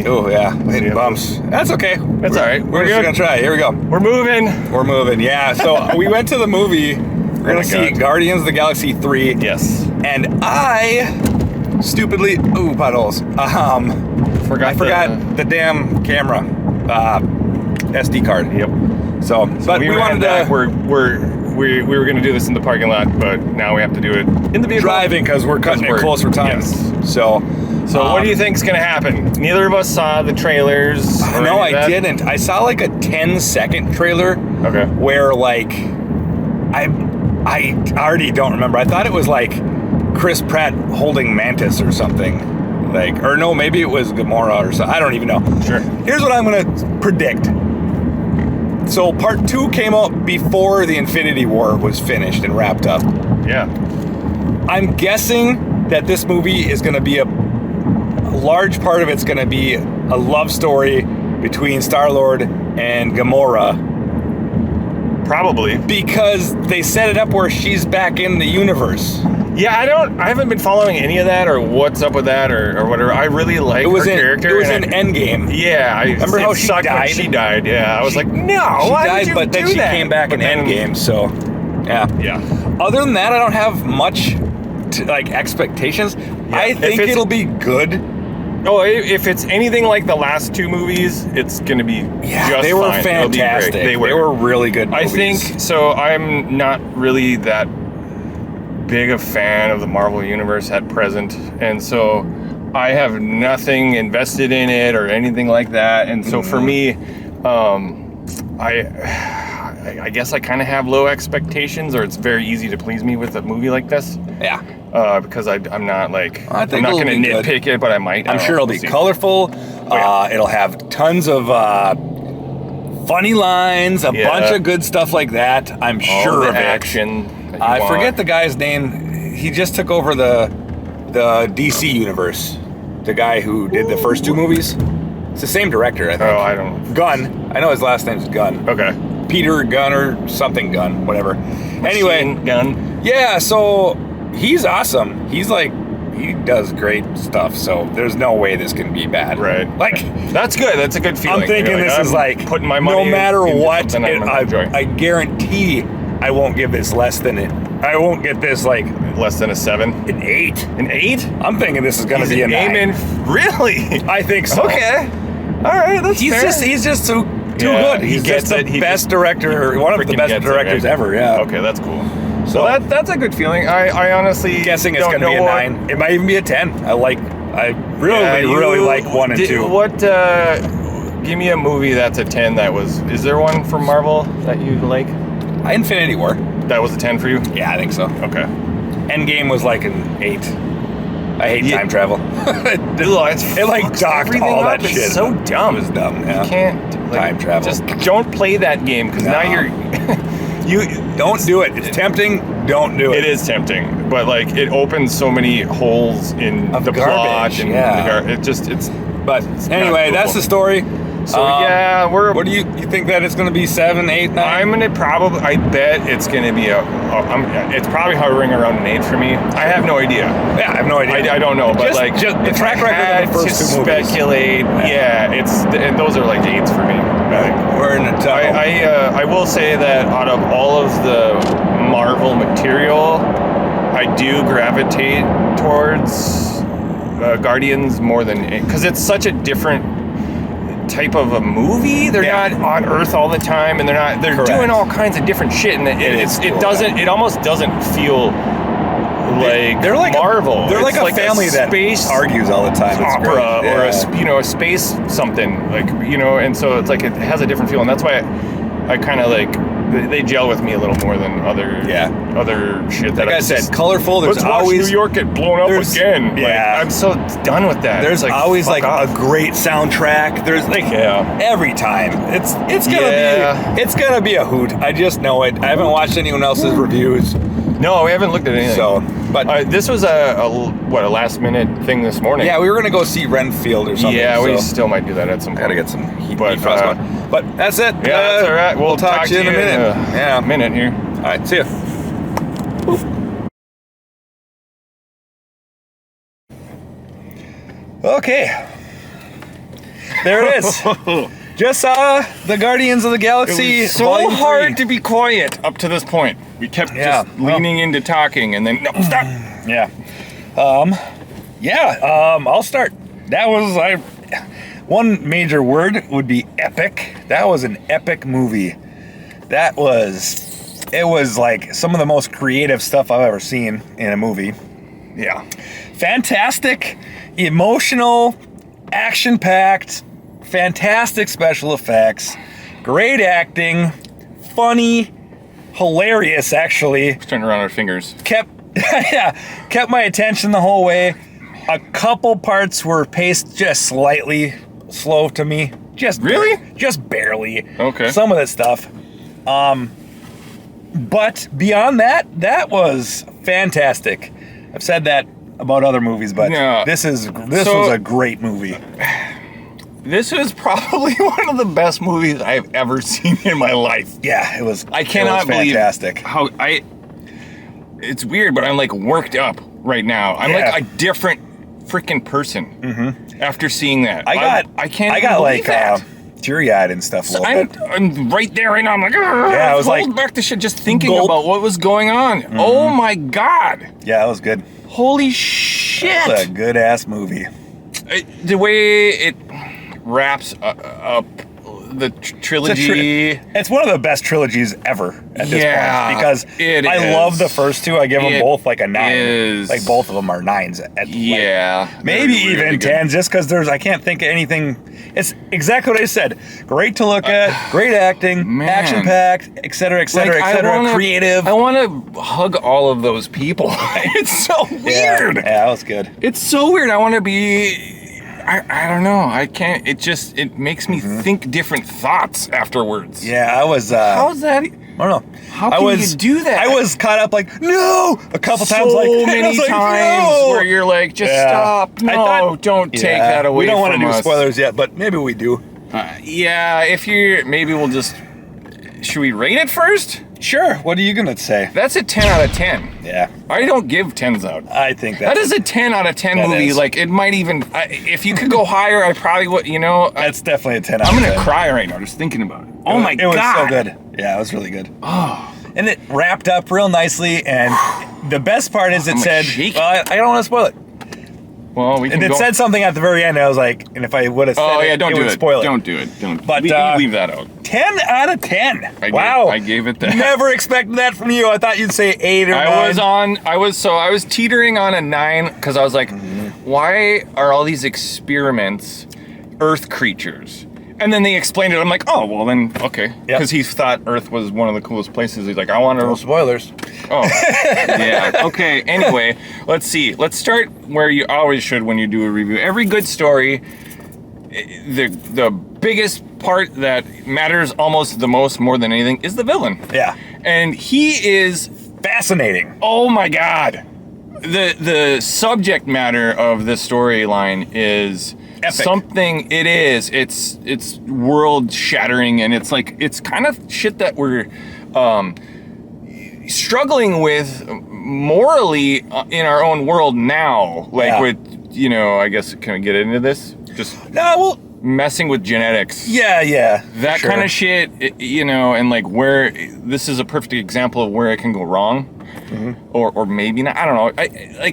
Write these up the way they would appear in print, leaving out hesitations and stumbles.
Oh, yeah. Hitting bumps. That's okay. That's all right. We're just going to try. Here we go. We're moving. Yeah. So we went to the movie. We're going to see Guardians of the Galaxy 3. Yes. And I stupidly... Ooh, potholes. I forgot the damn camera. SD card. Yep. So, but we wanted to... We were going to do this in the parking lot, but now we have to do it in the vehicle. Driving because we're cutting it close for time. Yes. So what do you think's going to happen? Neither of us saw the trailers. No, I didn't. I saw like a 10-second trailer. Okay. Where like I already don't remember. I thought it was like Chris Pratt holding Mantis or something. Like, or no, maybe it was Gamora or something. I don't even know. Sure. Here's what I'm going to predict. So part 2 came out before the Infinity War was finished and wrapped up. Yeah. I'm guessing that this movie is going to be a large part of it's going to be a love story between Star-Lord and Gamora. Probably. Because they set it up where she's back in the universe. Yeah, I haven't been following any of that or what's up with that or whatever. I really like her character. It was in Endgame. Yeah, I remember how she died. When she died. Yeah, I was like, no, why died, would you but then she came back in Endgame. So, yeah. Yeah. Other than that, I don't have much expectations. Yeah. I think it'll be good. Oh, if it's anything like the last 2 movies, it's going to be just they were fine. fantastic. They were really good movies. I think so. I'm not really that big a fan of the Marvel Universe at present, and so I have nothing invested in it or anything like that. And so for me, I guess I kind of have low expectations, or it's very easy to please me with a movie like this. Yeah. Because I'm not like I'm not going to nitpick it, but I might. I'm sure it'll be colorful. It'll have tons of funny lines, a bunch of good stuff like that. I'm sure of action. I forget the guy's name. He just took over the DC universe. The guy who did the first 2 movies. It's the same director, I think. Oh, I don't. Gunn. I know his last name's Gunn. Okay. Peter Gunn or something Gunn, whatever. Anyway, Gunn. Yeah, so he's awesome. He does great stuff. So there's no way this can be bad. Right. Like, that's good. That's a good feeling. I'm thinking this is like putting my money. No matter what, I guarantee I won't give this less than it. I won't get this like less than a 7. An 8. An 8? I'm thinking this is going to be a 9. Really? I think so. Okay. All right. That's fair. He's just too good. He's just the best director. One of the best directors ever. Yeah. Okay, that's cool. So that's a good feeling. I honestly guessing it's going to be a 9. It might even be a 10. I really like 1 and 2. What? Give me a movie that's a 10. Is there one from Marvel that you like? Infinity War. That was a 10 for you? Yeah, I think so. Okay. Endgame was like an 8. I hate time travel. it like docked all that shit. It's so dumb. It was dumb. Yeah. You can't time travel. Just don't play that game because now you're. You don't do it. It's tempting. Don't do it. It is tempting, but like it opens so many holes in the plot and it's. But anyway, that's the story. So what do you think that it's going to be? 7, 8, 9? I'm going to I bet it's going to be it's probably hovering around an 8 for me. I have no idea. Yeah, I have no idea. I don't know, but just the track record of the first 2 movies. Speculate. And those are like 8s for me. We're in the top. I will say that out of all of the Marvel material, I do gravitate towards Guardians more than because it's such a different type of a movie. They're not on Earth all the time, and they're doing all kinds of different shit, and it almost doesn't feel like they're like Marvel. They're like a family that argues all the time. Opera or a space something and so it's like it has a different feel, and that's why I kind of like they gel with me a little more than other shit that like I said, colorful. There's let's always watch New York get blown up again. Yeah, I'm so done with that. There's always like a great soundtrack. There's like every time it's gonna be a hoot. I just know it. I haven't watched anyone else's reviews. No, we haven't looked at anything. So, but this was a last minute thing this morning. Yeah, we were gonna go see Renfield or something. Yeah, we still might do that at some point. Gotta get some heat frost. But that's it. Yeah, that's all right. We'll talk to you in a minute. A minute here. All right, see ya. Okay. there it is. Just saw the Guardians of the Galaxy. It was so Volume 3. hard to be quiet up to this point. We kept just leaning into talking, and then no, stop. Yeah. I'll start. That was one major word would be epic. That was an epic movie. It was like some of the most creative stuff I've ever seen in a movie. Yeah. Fantastic, emotional, action-packed, fantastic special effects, great acting, funny, hilarious actually. Turning around our fingers. Kept my attention the whole way. A couple parts were paced just slightly slow to me. Just barely. Okay. Some of the stuff. But beyond that was fantastic. I've said that about other movies, but this was a great movie. This was probably one of the best movies I've ever seen in my life. Yeah, it was. I cannot believe fantastic. How it's weird, but I'm like worked up right now. I'm like a different freaking person after seeing that. I can't even believe that. Teary-eyed and stuff a little bit. I'm right there right now. I'm like, I was hold back the shit just thinking about what was going on. Oh my God. Yeah, that was good. Holy shit. That's a good-ass movie. The way it wraps up the trilogy. It's one of the best trilogies ever at this point because I love the first two. I give them both like a 9. Like both of them are 9s. Maybe even really 10s just because I can't think of anything. It's exactly what I said. Great to look at, great acting, action-packed, et cetera, et cetera, et cetera, creative. I want to hug all of those people. It's so weird. Yeah, that was good. It's so weird. I want to be... I don't know. I can't. It makes me think different thoughts afterwards. Yeah, I was. How's that? I don't know. How can you do that? I was caught up like, no! A couple times so like... many like, times no! where you're like, just stop. No, don't take that away from us. We don't want to do us. spoilers yet, but maybe we do. Maybe we'll just... Should we rate it first? Sure. What are you going to say? That's a 10 out of 10. Yeah. I don't give 10s out. I think that is a 10 out of 10 movie. Is. Like, it might even... if you could go higher, I probably would, That's definitely a 10 out of 10. I'm going to cry right now just thinking about it. Oh my God. It was so good. Yeah, it was really good. Oh. And it wrapped up real nicely, and the best part is it said... Well, I don't want to spoil it. Well, we can and it said something at the very end. I was like, and if I would have said it, it would spoil it. Don't do it. Don't. But leave that out. 10 out of 10. I gave it that. Never expected that from you. I thought you'd say 8 or 9. I was teetering on a 9 because I was like, why are all these experiments Earth creatures? And then they explained it. I'm like, oh, well then, okay. Because he thought Earth was one of the coolest places. He's like, I want to... No spoilers. Oh, yeah. Okay, anyway, let's see. Let's start where you always should when you do a review. Every good story, the biggest part that matters almost the most more than anything is the villain. Yeah. And he is... fascinating. Oh my God. The subject matter of this storyline is... epic. Something it is. It's world shattering, and it's like it's kind of shit that we're struggling with morally in our own world now. Like with I guess can we get into this? Just messing with genetics. Yeah. That kind of shit. And like where this is a perfect example of where it can go wrong. Or maybe not. I don't know.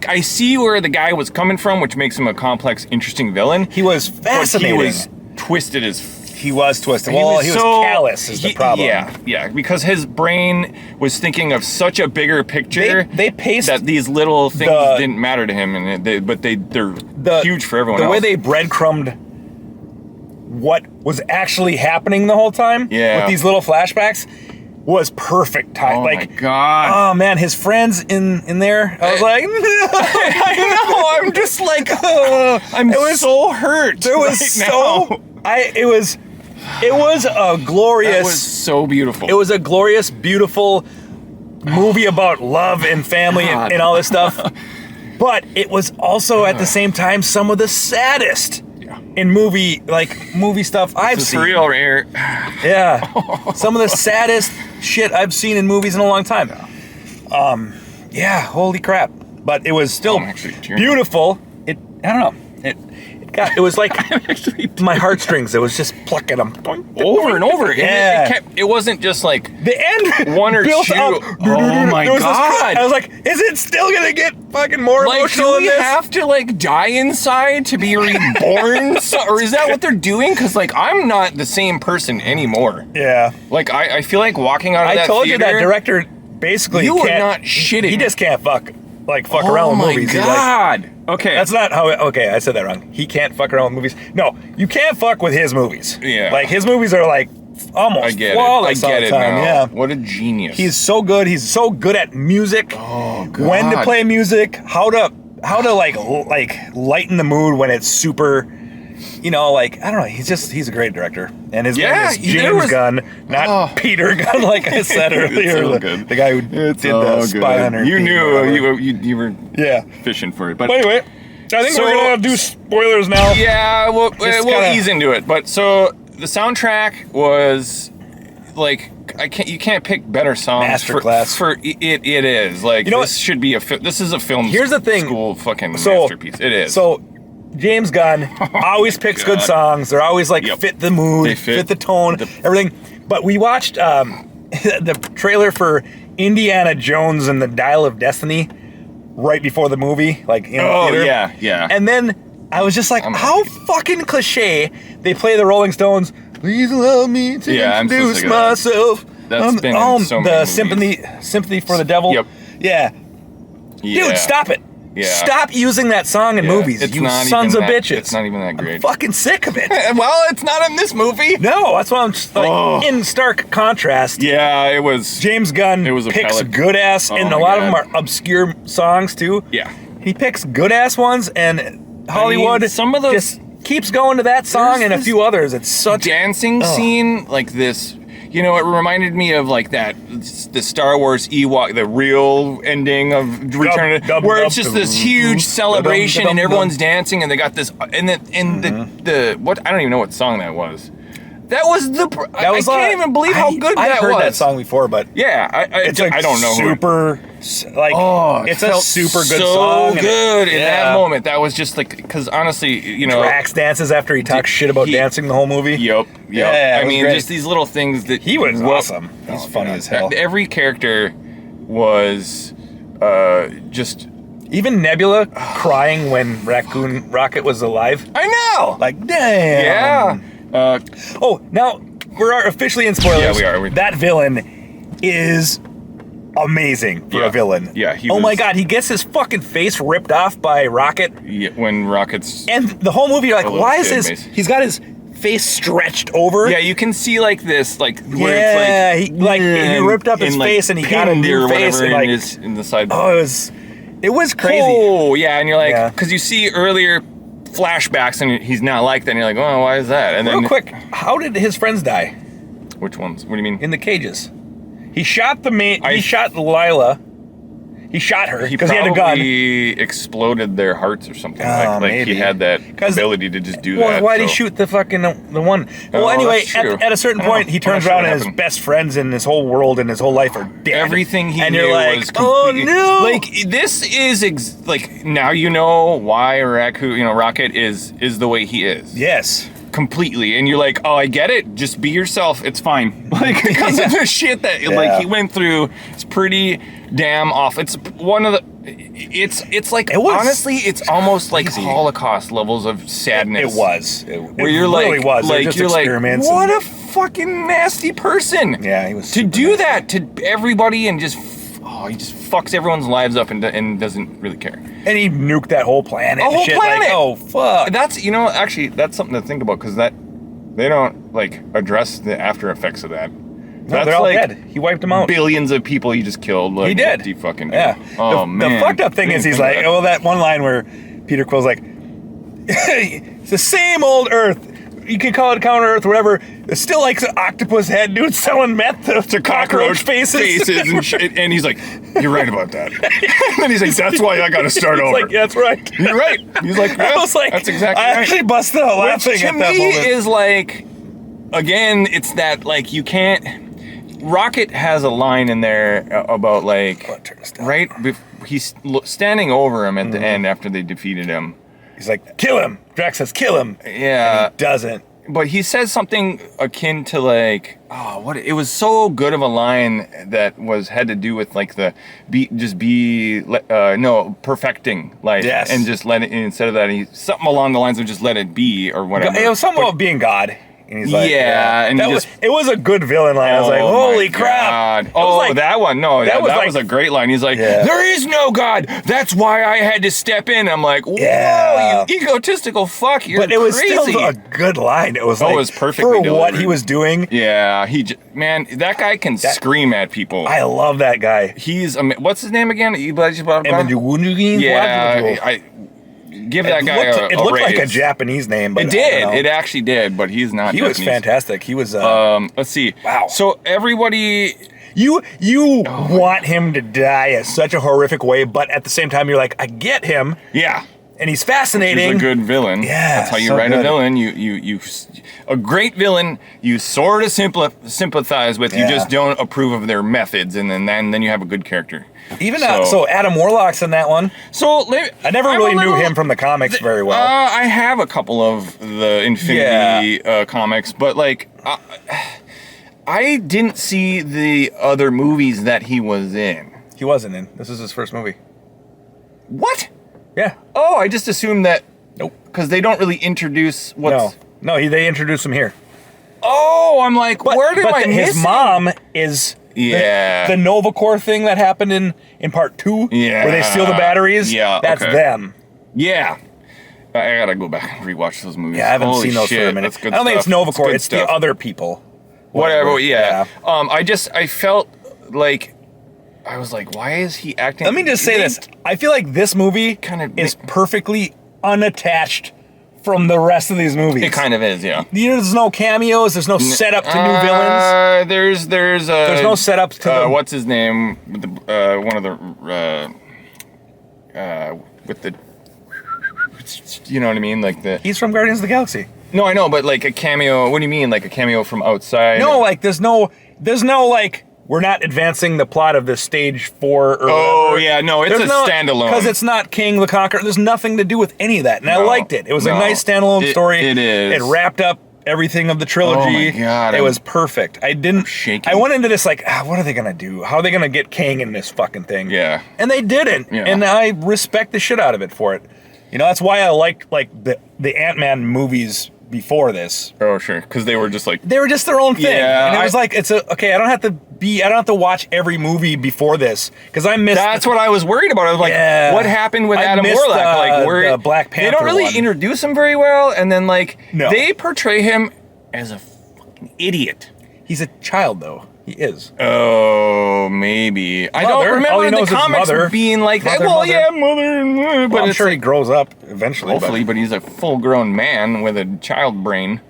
I see where the guy was coming from, which makes him a complex, interesting villain. He was fascinating. He was twisted as... He was twisted. He was callous is the problem. Yeah. Because his brain was thinking of such a bigger picture they paced that these little things didn't matter to him, and they're huge for everyone else. The way they breadcrumbed what was actually happening the whole time with these little flashbacks was perfect time. Oh my God. Oh man, his friends in there. I was like, I know. I'm just like, I'm so hurt. It was It was a glorious. That was so beautiful. It was a glorious, beautiful movie about love and family and all this stuff. But it was also at the same time some of the saddest in movie stuff I've seen. It's real right here. Yeah. Some of the saddest shit I've seen in movies in a long time. Holy crap. But it was still beautiful. I don't know. It God, it was like my heartstrings. It was just plucking them over and over. Yeah. It wasn't just like the end one or built two. Up. Oh my God. I was like, is it still gonna get fucking more emotional do we in this? have to like die inside to be reborn? Or is that what they're doing? Because like I'm not the same person anymore. Yeah. Like I feel like walking out of that I told theater, you that director basically you can't, are not shitting. He just can't fuck around with movies. Oh my God. Okay. That's not how. Okay, I said that wrong. He can't fuck around with movies. No, you can't fuck with his movies. Yeah. Like his movies are like almost flawless. I get it all the time. now. Yeah. What a genius. He's so good. He's so good at music. Oh God. When to play music, how to like lighten the mood when it's super. Like I don't know. He's a great director, and his name is James Gunn, not Peter Gunn, like I said earlier. The guy who did the Spy Hunter. You knew you were fishing for it, but anyway, I think we're gonna do spoilers now. Yeah, we'll ease into it. But so the soundtrack was like you can't pick better songs masterclass for it. It is like this should be this is a film. Here's the thing, school fucking masterpiece. It is so. James Gunn always picks good songs. They're always like fit the mood, fit the tone, everything. But we watched the trailer for Indiana Jones and the Dial of Destiny right before the movie, like in the theater. Yeah. And then I was just like, how fucking cliche they play the Rolling Stones. Please allow me to introduce myself. That's been in so many Sympathy for the Devil. Yep. Yeah. Dude, stop it. Yeah. Stop using that song in movies, you sons of bitches. It's not even that great. I'm fucking sick of it. Well, it's not in this movie. No, that's why I'm just in stark contrast. Yeah, it was. James Gunn picks good ass, and a lot of them are obscure songs too. Yeah. He picks good ass ones, and Hollywood some of those just keeps going to that song and a few others. It's such dancing scene like this. It reminded me of like the Star Wars Ewok, the real ending of Return, where it's just this huge celebration and everyone's dancing and they got this, and the what, I don't even know what song that was. That was I can't even believe how good that was. I've heard that song before, but yeah, I don't know. It's a super good song. So good in that moment. That was just like, because honestly, Drax dances after he talks shit about dancing the whole movie. Yep. Yeah, I mean, just these little things that he was awesome. He's funny as hell. Every character was just. Even Nebula crying when Rocket was alive. I know. Like, damn. Yeah. Now we're officially in spoilers. Yeah, we are. That villain is amazing for a villain. Yeah. My God, he gets his fucking face ripped off by Rocket. Yeah, when Rocket's. And the whole movie, you're like, why is his? He's got his face stretched over. Yeah, you can see like this, like where it's he ripped up his face and he got a new face and like in the side. Oh, it was crazy. Oh, yeah, and you're like, because you see earlier flashbacks and he's not like that, and you're like, oh, why is that? And real quick, how did his friends die? Which ones? What do you mean? In the cages. He shot he shot Lila. He shot her because he had a gun. He exploded their hearts or something. Like he had that ability to just do that. Why did he shoot the fucking the one? Well, anyway, at a certain point, he turns around and his best friends in his whole world and his whole life are dead. Everything he and knew you're like, was completely, oh no! Like this is like now you know why Rocket is the way he is. Yes. Completely, and you're like, oh, I get it. Just be yourself. It's fine. Like because of the shit that like he went through, it's pretty damn off. It's one of the. It's like honestly, it's almost like Holocaust levels of sadness. It was. Where you're really like, was. Like you're like, what a fucking nasty person. Yeah, he was to do that to everybody and just. Oh, he just fucks everyone's lives up and doesn't really care. And he nuked that whole planet. A whole planet. Like, oh fuck. That's actually that's something to think about because that they don't like address the after effects of that. No, they're all dead. He wiped them out. Billions of people he just killed. Like, he did. He fucking yeah. Oh man. The fucked up thing is he's like, that one line where Peter Quill's like, it's the same old Earth. You can call it Counter Earth, whatever. It's still like the octopus head dude selling meth to cockroach faces and shit. And he's like, "You're right about that." And he's like, "That's why I got to start over." Like, yeah, that's right. You're right. He's like, I was like, "That's exactly right." I actually busted out laughing Which at that moment. to me is like, again, it's that like you can't. Rocket has a line in there about like, right? He's standing over him at the end after they defeated him. He's like, kill him. Drax says, kill him. Yeah. And he doesn't. But he says something akin to like, it was so good of a line that had to do with like perfecting life. Yes. And just let it, instead of that, something along the lines of just let it be or whatever. It was something about being God. And he's like, and it was a good villain line. I was like, holy crap. That one. No, that was a great line. He's like, there is no God. That's why I had to step in. I'm like, whoa, you egotistical fuck. You're crazy. But it was still a good line. It was like, it was perfectly for delivered. what he was doing. Yeah, that guy can scream at people. I love that guy. He's, what's his name again? Yeah, give that guy a It looked raise. like a Japanese name, but it did. It actually did, but he's not. He Japanese. was fantastic. He was. Let's see. Wow. So everybody, you want him to die in such a horrific way, but at the same time, you're like, I get him. Yeah. And he's fascinating. He's a good villain. Yeah. That's how you write a villain. You a great villain. You sort of sympathize with. You just don't approve of their methods, and then you have a good character. Even so Adam Warlock's in that one. So I never really knew him from the comics very well. I have a couple of the Infinity comics, but like I didn't see the other movies that he was in. He wasn't in. This is his first movie. What? Yeah. Oh, I just assumed that. Nope. Because they don't really introduce what's. No, they introduce him here. Oh, I'm like, where did I miss his mom is. The Nova Corps thing that happened in part 2, where they steal the batteries. Yeah, that's them. Yeah, I gotta go back and rewatch those movies. Yeah, I haven't seen those for a minute. I don't think it's Nova Corps; it's the other people. Whatever. Yeah. I felt like I was like, why is he acting? Let me just say this: I feel like this movie is perfectly unattached from the rest of these movies. It kind of is, yeah. There's no cameos. There's no setup to new villains. There's no setup to what's his name? One of the with the, you know what I mean, like the. He's from Guardians of the Galaxy. No, I know, but like a cameo. What do you mean, like a cameo from outside? No, like there's no like. We're not advancing the plot of this stage 4 or whatever. Yeah, no, it's standalone. Because it's not King the Conqueror. There's nothing to do with any of that. And I liked it. It was a nice standalone story. It is. It wrapped up everything of the trilogy. Oh my God. It was perfect. I went into this like, what are they going to do? How are they going to get King in this fucking thing? Yeah. And they didn't. Yeah. And I respect the shit out of it for it. You know, that's why I liked like the Ant-Man movies before this. Oh, sure. Because they were just like... They were just their own thing. Yeah, and it was like, okay, I don't have to watch every movie before this. Because I missed... That's what I was worried about. I was like, what happened with Adam Warlock? The Black Panther They don't really introduce him very well. And then, like, they portray him as a fucking idiot. He's a child, though. He is. Oh, maybe. I don't remember in the comics being like that. Well, yeah, mother. But I'm sure he grows up eventually. Hopefully, but he's a full-grown man with a child brain,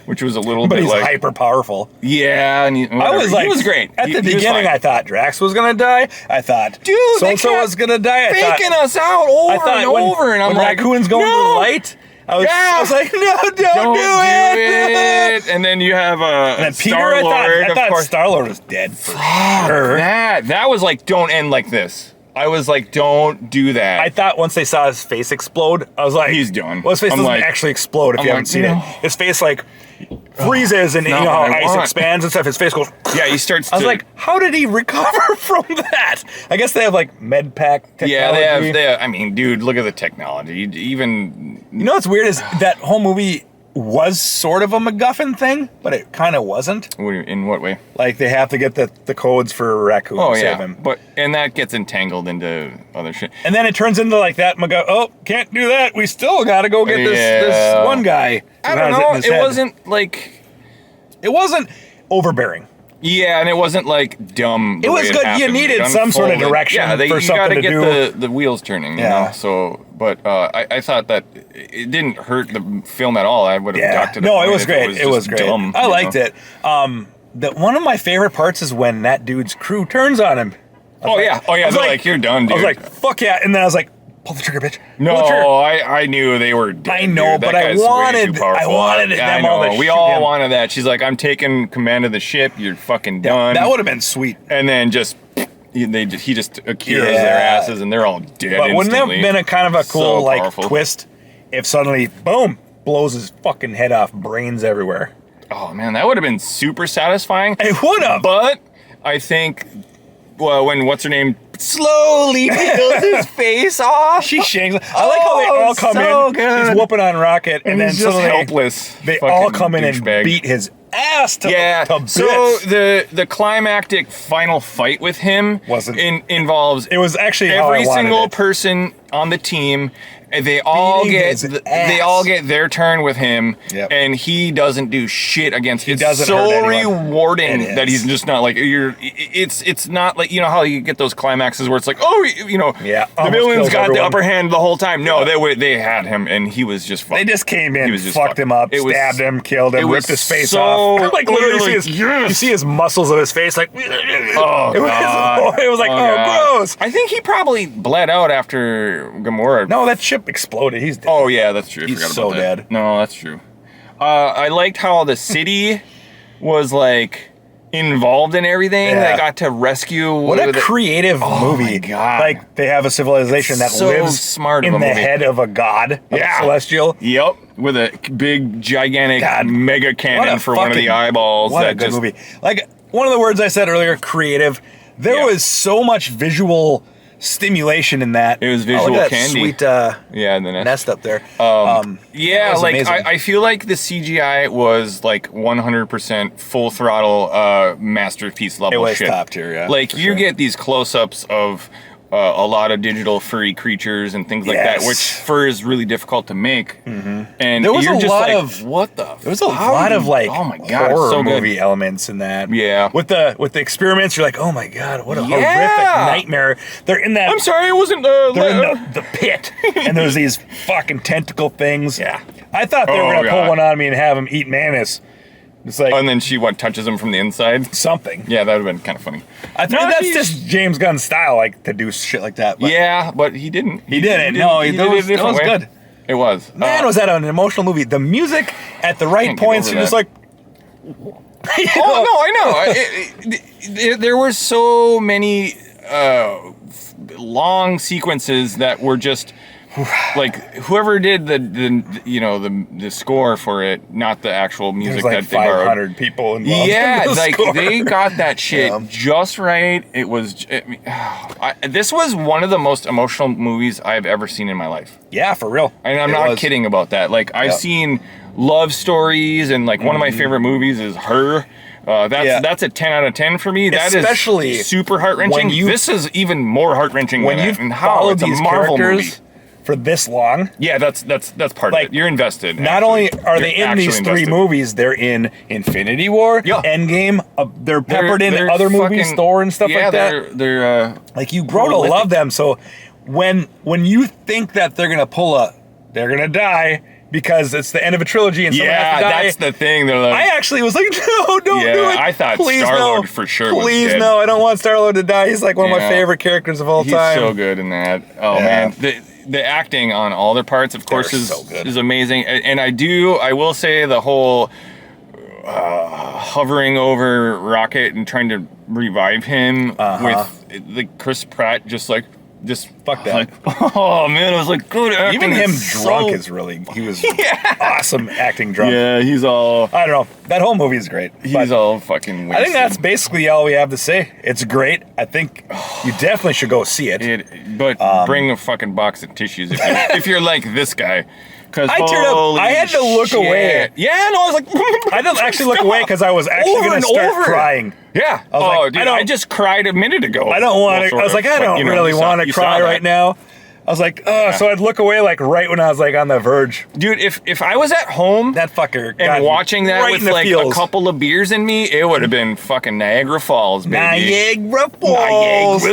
which was a little bit like... But he's hyper powerful. Yeah, and he was great. At the beginning, I thought Drax was going to die. I thought so-and-so was going to die. Faking us out over and over. And I'm like, Raccoon's going to the light. I was like, no, don't do it. And then you have Star-Lord. I thought Star-Lord was dead for sure. That was like, don't end like this. I was like, don't do that. I thought once they saw his face explode, I was like, he's done. Well, his face doesn't actually explode if you haven't seen it. His face like freezes and you know how ice expands and stuff. His face goes. Yeah, he starts. I was like, how did he recover from that? I guess they have like med pack technology. Yeah, they have. I mean, dude, look at the technology. Even you know what's weird is that whole movie was sort of a MacGuffin thing, but it kind of wasn't. In what way? Like they have to get the codes for Raccoon to save him. And that gets entangled into other shit. And then it turns into like that MacGuffin. Oh, can't do that. We still got to go get this one guy. I don't know. It wasn't like... It wasn't overbearing. Yeah, and it wasn't like dumb. It was good. You needed some sort of direction for something to do. You gotta get the wheels turning, you know? So, but I thought that it didn't hurt the film at all. I would have got to the point. No, it was great. It was great. Dumb, I liked it. One of my favorite parts is when that dude's crew turns on him. They're like, you're done, dude. I was like, fuck yeah. And then I was like, pull the trigger, bitch. No, I knew they were dead. I know, but I wanted them all to shoot We all wanted that. She's like, I'm taking command of the ship. You're fucking done. That would have been sweet. And then he just cures their asses and they're all dead. But wouldn't that have been a kind of a cool twist if suddenly, boom, blows his fucking head off, brains everywhere. Oh man, that would have been super satisfying. It would have. But I think, well, when what's her name slowly peels his face off, she shanks. I like how they all come in. Good. He's whooping on Rocket, and then he's just suddenly helpless. They all come in and beat his ass to bits. So the climactic final fight with him involves. It was actually every single person on the team. They all get their turn with him, and he doesn't do shit against. It's so rewarding that he's just not like It's not like, you know how you get those climaxes where it's like, the villain's got the upper hand the whole time. No, they had him, and he was just fucked. They just came in, fucked him up, stabbed him, killed him, ripped his face off. Like literally, you see his muscles of his face, like it was like gross. I think he probably bled out after Gamora. No, that ship exploded. He's dead. Oh yeah, that's true. He's so dead. No, that's true. I liked how the city was like involved in everything. They got to rescue. What a creative movie! My God. Like they have a civilization that lives in the head of a god, a celestial. Yep, with a big, gigantic, mega cannon for one of the eyeballs. What a good movie! Like one of the words I said earlier, creative. There was so much visual stimulation in that. It was visual candy. Sweet nest up there. I feel like the CGI was like 100% full throttle masterpiece level shit. It was top tier, yeah. Like you get these close-ups of a lot of digital furry creatures and things like that, which fur is really difficult to make. Mm-hmm. And there was you're a just lot like, of what the? There was a lot of like oh my God, horror so movie elements in that. Yeah, with the experiments, you're like, oh my God, what a horrific nightmare. They're in that. I'm sorry, it wasn't. They're in the pit, and there's these fucking tentacle things. Yeah, I thought they were gonna pull one on me and have him eat mayonnaise. It's like, and then she touches him from the inside. Something. Yeah, that would have been kind of funny. I think that's just James Gunn's style, like to do shit like that. But but he didn't. He didn't. No, it was good. It was. Man, was that an emotional movie? The music at the right points, you're just like. I know. There were so many long sequences that were just. Like whoever did the score for it, not the actual music that they borrowed. 500 people involved. Yeah, they got that shit just right. It was. This was one of the most emotional movies I've ever seen in my life. Yeah, for real. And I'm not kidding about that. Like I've seen love stories, and like one of my favorite movies is Her. That's a 10 out of 10 for me. That especially is super heart wrenching. This is even more heart wrenching when you follow these Marvel movies for this long. Yeah, that's part of it. You're invested. Not only are they in these three movies, they're in Infinity War, Endgame. They're peppered in other movies, Thor and stuff like that. They're like you grow to love them. So when you think that they're gonna die because it's the end of a trilogy and someone has to die, that's the thing. They're like, I actually was like, no, don't do it. I thought Star-Lord for sure was dead. No, I don't want Star-Lord to die. He's like one of my favorite characters of all time. He's so good in that. Oh man. The acting on all their parts, of course, is amazing. And I will say the whole hovering over Rocket and trying to revive him with the Chris Pratt just fuck that. Like, oh man, I was like, good acting. Even him drunk is really, he was awesome acting drunk. Yeah, he's all, I don't know. That whole movie is great. He's all fucking wasted. I think that's basically all we have to say. It's great. I think you definitely should go see it. But bring a fucking box of tissues if you're like this guy. Because I had to look away. Yeah, no, I was like, I didn't actually look away because I was actually going to start crying. Yeah. I just cried a minute ago. I don't want to. I was like, I don't really want to cry right now. I was like, so I'd look away like right when I was like on the verge. Dude, if I was at home that fucker and watching that with like a couple of beers in me, it would have been fucking Niagara Falls, baby. Niagara Falls.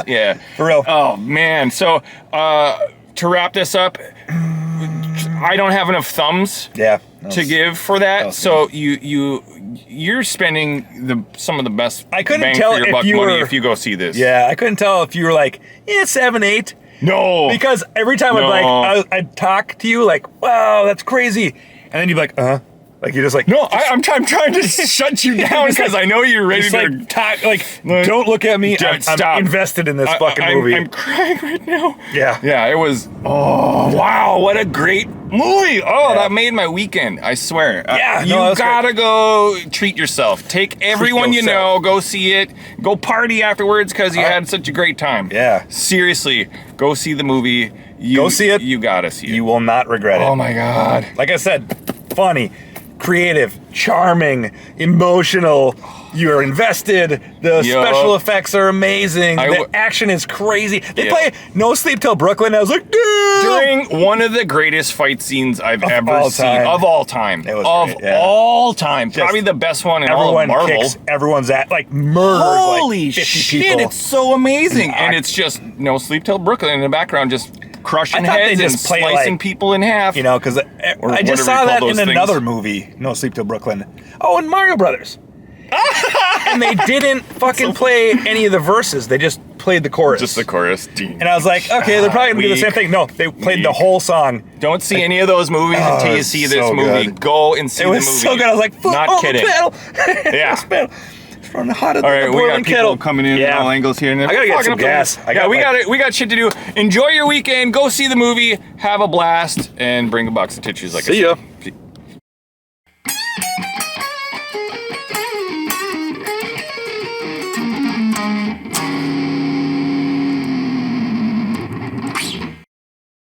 Yeah. For real. Oh man. So to wrap this up, I don't have enough thumbs to give for that. So you're spending some of the best I couldn't bang tell for your if buck you money were, if you go see this. Yeah, I couldn't tell if you were like, 7, 8. No. Because every time I'd talk to you like, wow, that's crazy. And then you'd be like, Like you just like no, I'm trying to shut you down because I know you're ready to talk. Like don't look at me. I'm invested in this fucking movie. I'm crying right now. Yeah, yeah. It was. Oh wow, what a great movie. Oh, that made my weekend. I swear. Yeah, you gotta go treat yourself. Take everyone you know. Go see it. Go party afterwards because you had such a great time. Yeah. Seriously, go see the movie. Go see it. You gotta see it. You will not regret it. Oh my god. Like I said, funny, creative, charming, emotional. You're invested. The special effects are amazing. The action is crazy. They play No Sleep Till Brooklyn. I was like, dude! During one of the greatest fight scenes I've ever seen. Of all time. It was all time. Probably the best one in all of Marvel. Everyone's murders Holy like 50 shit, people. It's so amazing. And it's just No Sleep Till Brooklyn in the background, just crushing heads and slicing people in half. You know, because I just saw that in another movie, No Sleep Till Brooklyn. Oh, and Mario Brothers. And they didn't fucking play any of the verses. They just played the chorus. Just the chorus. And I was like, okay, they're probably going to do the same thing. No, they played the whole song. Don't see any of those movies until you see this movie. Good. Go and see the movie. It was so good. I was like, not kidding. Yeah. From the hot of the right, we got people coming in at all angles here. And I gotta get some gas. We got shit to do. Enjoy your weekend. Go see the movie. Have a blast. And bring a box of tissues like I said. See ya.